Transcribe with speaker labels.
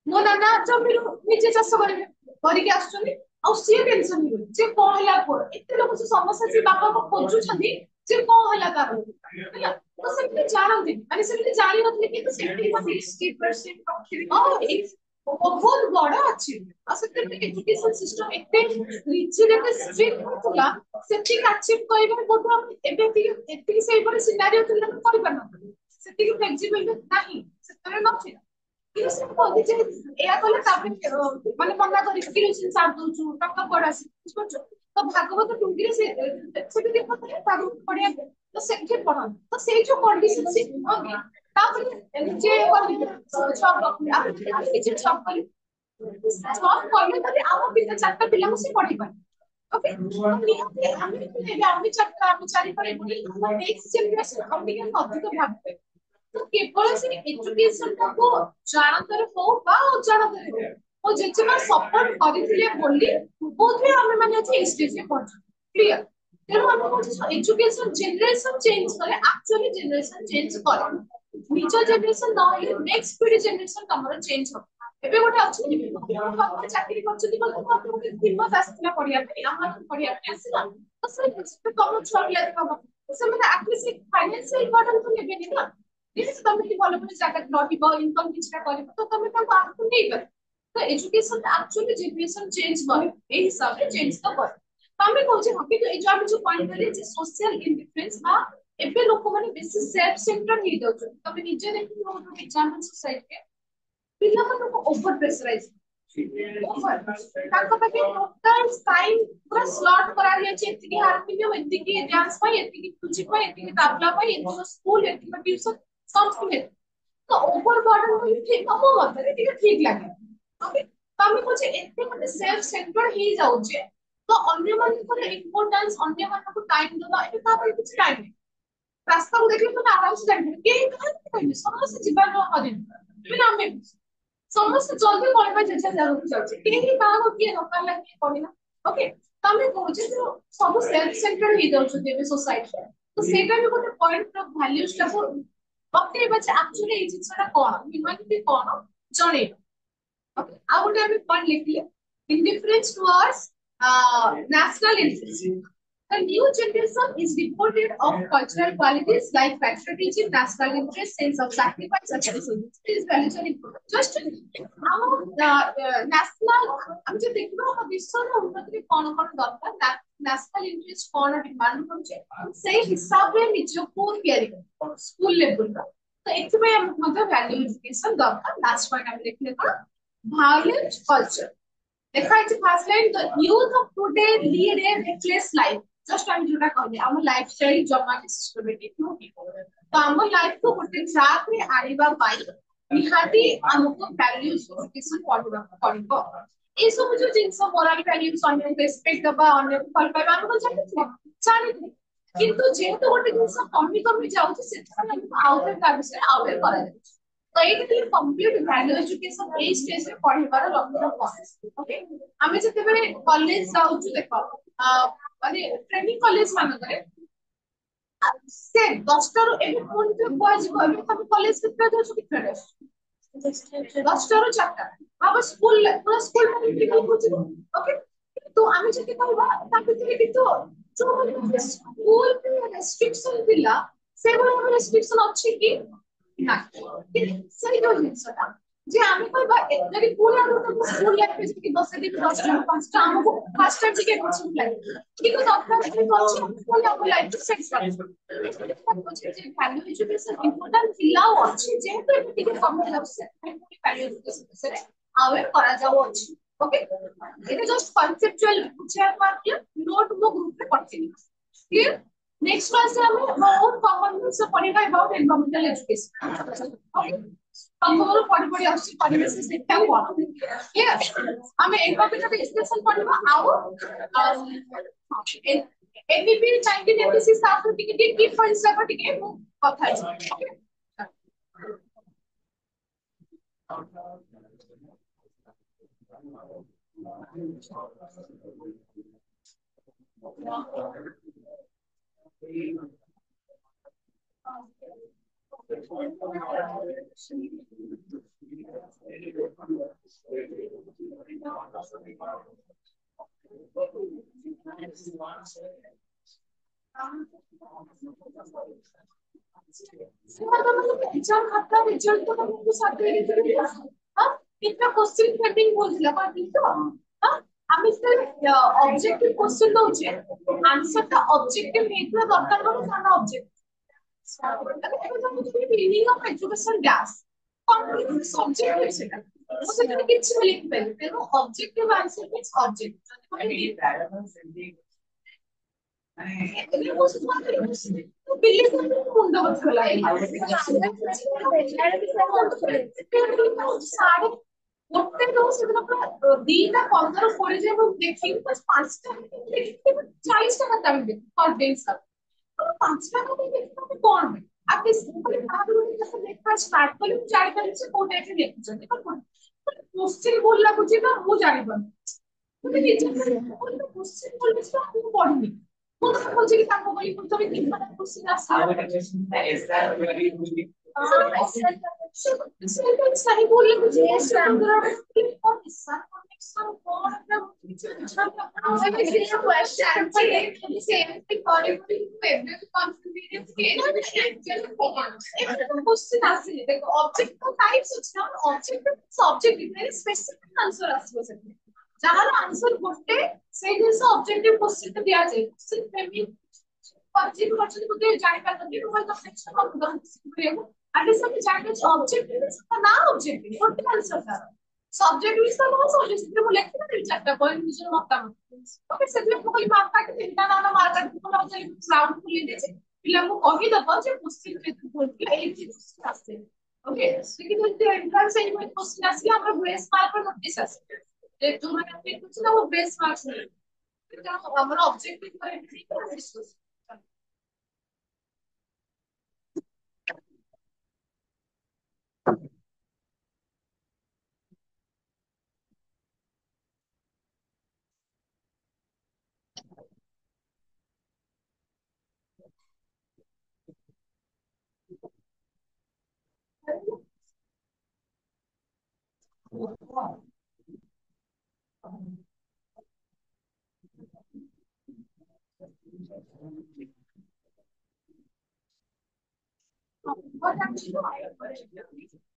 Speaker 1: मो नाना जमीन निजे चाष करेंगे करके आसुचंदी आ सी टेंशन नहीं जे कोन हला को एते लोग से समस्या से बापा को खोजुछंदी जे कोन हला तार हैला तो से जानते माने से जानि नथले कि तो 60% रखिबे बहुत बड़ा अच्छी असते एजुकेशन सिस्टम एते रिजिड एते स्ट्रिक्ट होतला सेति अचीव करिबे बोध हम एबे एति सेहि पर सिनारियो तुलना करि पाना सेति फ्लेक्सिबल नाही सेतरे नथि କିନ୍ତୁ ସେ କହିଛି ଯେ ଏୟା କଲେ ତାପରେ ମାନେ ମନା କରି କିରୋସିନ ସାର ଦଉଛୁ ଟଙ୍କା ପଡା ବୁଝିପାରୁଛୁ ତ ଭାଗବତ ଟୁଙ୍ଗିରେ ସେ ସେଠି ଦେଖୁଥିଲେ ଭାଗବତ ପଢିବା ତ ସେଠି ପଢନ୍ତି ତ ସେଇ ଯୋଉ କଣ୍ଡିସନ ସେ ତାପରେ ନିଜେ କିଛି ଜବ୍ କଲି ଜବ୍ କଲେ ତାପରେ ଆମ ପିଲା ଚାରିଟା ପିଲାଙ୍କୁ ସେ ପଢେଇ ପାରେ ओके निहाती ଆମେ ଚାରିଟା ଆମେ ଚାରି ପରେ ନେକ୍ସଟ ଜେନେରେସନ ଆଉ ଟିକେ ଅଧିକ ଭାବିବେ तो केवल से एजुकेशन को जानतर हो बा अजाणतर हो ओ जेजेमा सपोर्ट करथिले बोली बहुत भी हमें माने अछि स्टेज पे पहुंच क्लियर तेरो हम कहू एजुकेशन जनरेशन चेंज करे एक्चुअली जनरेशन चेंज करे निज जनरेशन नहले नेक्स्ट पीढ़ी जनरेशन तमरो चेंज हो एबे गोटे अछि बापा चाकरी करछथि बोलते तो गोटे हिम्मत आसिला पढिया पे हम पढिया पे आसिला तो से कम छुआ पिला देखा से माने एटलीस्ट फाइनेंशियल बर्डन तो लेबे नि ना जिस तमे की भलो भलो जगह रहइबो इनकम किछटा करबो तो तमे ताको आगु नै कर तो एजुकेशन एक्चुअली जनरेशन चेंज करे ए हिसाब से चेंज तो करे तमे कहू जे हकी तो ए जो हम जो पॉइंट करे जे सोशल इंडिफरेंस बा एबे लोक माने बेसी सेल्फ सेंटर ही दउ तमे निजे देखि हो एग्जांपल सोसाइटी के पिला को ओवर प्रेशराइज ओवर ताको पाके टोटल टाइम पूरा स्लॉट करा दिया छै एतिकी हारमोनियम एतिकी डांस पाई एतिकी म्यूजिक पाई एतिकी तबला पाई एतिकी स्कूल एतिकी ट्यूशन समथिंग तो ओवर बर्डन को ठीक हम मत ठीक ठीक लागे ओके तमे कुछ एते मते सेल्फ सेंटर ही जाउ छे तो अन्य मान को इंपोर्टेंस अन्य मान को टाइम दबा ए ता पर कुछ टाइम रास्ता को देखले तो आराम से जाने के कहां समस्त जीवन रो हरिन बिना हमें समस्त जल्दी पढ़वा चेष्टा जरूर चलছে केही का हो कि दरकार लागे पढ़िना ओके तमे कहू जे सब सेल्फ सेंटर ही जाउ छे एबे सोसाइटी तो सेटा भी गोटे पॉइंट ऑफ वैल्यूज टा को बक्ते बच्चे एक्चुअली ए जिंसटा कोन ह्यूमैनिटी कोन जणे ओके आ गोटे हम पॉइंट लिखले indifference towards national interest. The new generation is devoted of cultural qualities like patriotism, national interest, sense of sacrifice, such as this values are important. Just our national, हम जो देखो हम विश्व में उन्नति कौन कौन दरकार national interest कौन डिमांड करछे से हिसाब रे निजो को तयारी कर स्कूल लेवल का तो एथि हम मतलब वैल्यू एजुकेशन दरकार लास्ट पॉइंट हम लिखले को violent culture देखा है first line the youth of today lead A reckless life just हम जोटा कहले हम लाइफस्टाइल जमा सिस्टमेटिक नो तो हम लाइफ को गोटे ट्रैक रे आनिबा पाई निहाती हमको वैल्यूज एजुकेशन पढ़िबा ए सब जो जिंस मोरल वैल्यूज अन्य को रिस्पेक्ट दबा अन्य को फल पाइबा हमको जानि किंतु जेहेतु गोटे जिंस कमी कमी जाउछ से आउटर का विषय आउटर करा तो ये complete value education a stage रे पढ़िबार लक्ष्य कोन ओके हमें जते बेले कॉलेज जाउ छु देखो माने ट्रेनिंग कॉलेज मान करे से 10टा रो एबे कोन जो बॉयज को एबे तब कॉलेज कितना जाउ छु कितना 10टा रो 4टा अब स्कूल पूरा स्कूल में भी कुछ ओके तो हमें जते कहबा ता भितरे भी तो जो स्कूल पे रेस्ट्रिक्शन दिला से वो रेस्ट्रिक्शन अछि कि ना सही जो जिनसटा जे आमे कहबा जदि पूरा तो स्कूल लाइफ पे जदि 10 दिन 5टा हमको 5टा टिके कोचिंग लाइफ কিন্তু দরকার কি করছে স্কুল লাইফ লাইফ সেট করে যে ভ্যালু এডুকেশন ইম্পর্টেন্ট দিলাও আছে যেহেতু এটা টিকে কমে যাচ্ছে ভ্যালু এডুকেশন বিষয়ে আওয়ার করা যাও আছে ওকে এটা জাস্ট কনসেপচুয়াল বুঝিয়া পারলে নোট মো গ্রুপে পড়ছিনি ক্লিয়ার नेक्स्ट क्लास में हमें बहुत कॉमन से पढ़ेगा अबाउट एनवायरमेंटल एजुकेशन ओके तमरो पढ़ पढ़ आसी परिवेश शिक्षा कोन क्लियर हमें एनवायरमेंटल एजुकेशन पढ़बा आउ एनवीपी 1986 साथ में टिके की फंड्स लगा टिके कथा ओके एग्जाम खाता रिजल्ट तो तुमको साथ दे देते हैं हां कितना क्वेश्चन पेंडिंग बोलला पाटी तो हां আমি স্যার অবজেক্টিভ কোশ্চেন দউছে আনসারটা অবজেক্টিভ নেইতো দরকার হলো জানা objective meaning of education gas complete subject সেটা সেটা কিছু লিখবে তেনো অবজেক্টিভ আনসার ইজ অবজেক্টিভ ଦିଟା 15 20 ମୁଁ ଦେଖିବି ବାସ୍ 5ଟା ଦେଖିବି 40 ଟଙ୍କା ଦାମ ଦେବି ପର ଡେ ହିସାବ 5 ଟଙ୍କା ଦେଇ ତମେ କଣ ଆଟଲିଷ୍ଟ ବାହାରୁ ଲେଖା ଷ୍ଟାର୍ଟ କଲି ମୁଁ ଜାଣିପାରିବି ଯେ କୋଉ ଟାଇପର ଲେଖୁଛନ୍ତି କୋଶ୍ଚିନ୍ ଭୁଲ ଲାଗୁଛି ନା ମୁଁ ଜାଣିପାରୁନି তুমি ନିଜେ କୋଶ୍ଚିନ୍ ଭୁଲ ଲାଗୁଛି ମୁଁ ପଢିନି ମୁଁ ତ କହୁଛି କି ତାଙ୍କ ବହି ତମେ କି ମାନେ କୋଶ୍ଚିନ୍ ଆସିବ सही बोल मुझे ଯାହାର ଆନ୍ସର ଗୋଟେ ସେଇ ଜିନିଷ ଅବଜେକ୍ଟିଭ କ୍ୱେଶ୍ଚିନ୍ ଦିଆଯାଏ क्वेश्चन क्वेश्चन को दे जाने का तभी वो तो नेक्स्ट हम करेंगे एटलीस्ट हम जाने ऑब्जेक्टिव इसका ना ऑब्जेक्टिव व्हाट आंसर था सब्जेक्ट भी सब हो सब्जेक्ट में लिखते हैं तीन चार पॉइंट मुझे मत ओके सेटले को कोई मार्क काट तीनटा ना मार्क काट को ना चले राउंड खुली दे ପିଲାଙ୍କୁ କହିଦବ ଯେ କ୍ୱେଶ୍ଚିନ୍ କେତେ ଭୁଲ ଏଇ କ୍ୱେଶ୍ଚିନ୍ ଆସେ ଓକେ लेकिन ଯଦି ଏଣ୍ଟ୍ରାନ୍ସ ଏଇ କ୍ୱେଶ୍ଚିନ୍ ଆସିଲା ଆମର ଗ୍ରେସ୍ ମାର୍କ ନୋଟିସ୍ ଆସିବ ଯେ ଯୋଉମାନେ ଦେଖୁଛନ୍ତି ନା वो ग्रेस मार्क्स ଆମର ଅବଜେକ୍ଟିଭ ପରେ